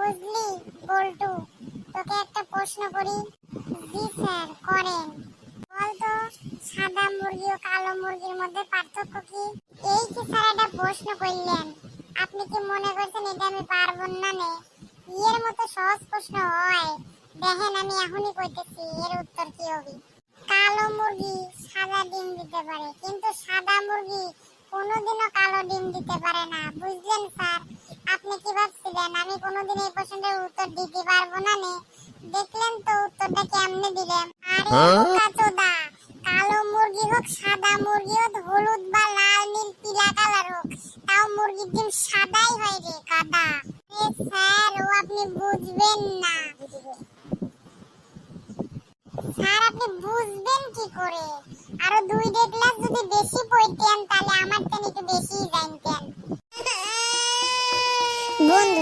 বুঝলি বল্টু, তোকে একটা প্রশ্ন করি। জি স্যার, করেন। বলতো, সাদা মুরগি ও কালো মুরগির মধ্যে পার্থক্য কি? এই কি স্যার একটা প্রশ্ন করলেন? আপনি কি মনে করছেন এটা আমি পারবো না? নে এর মতো সহজ প্রশ্ন হয়? দেখেন, আমি এখনই কইতেছি এর উত্তর কি হবে। কালো মুরগি সাদা ডিম দিতে পারে, কিন্তু সাদা মুরগি কোনোদিনও কালো ডিম দিতে পারে না। বুঝলেন স্যার? আপনি কি ভাবছিলেন আমি কোনোদিন এই প্রশ্নের উত্তর দিতে পারবো না? নে দেখলেন তো উত্তরটা কেমনে দিলাম। আরে বোকাচোদা, কালো মুরগি হোক সাদা মুরগি হোক, হলুদ বা লাল নীল পিলা কালার হোক, তাও মুরগির ডিম সাদাই হয় রে কাদা। এ স্যার, ও আপনি বুঝবেন না। স্যার, আপনি বুঝবেন কি করে? আরো 2 ক্লাস যদি বেশি পড়তেন তাহলে আমার থেকে একটু বেশি জানতেন। বন্ধুরা,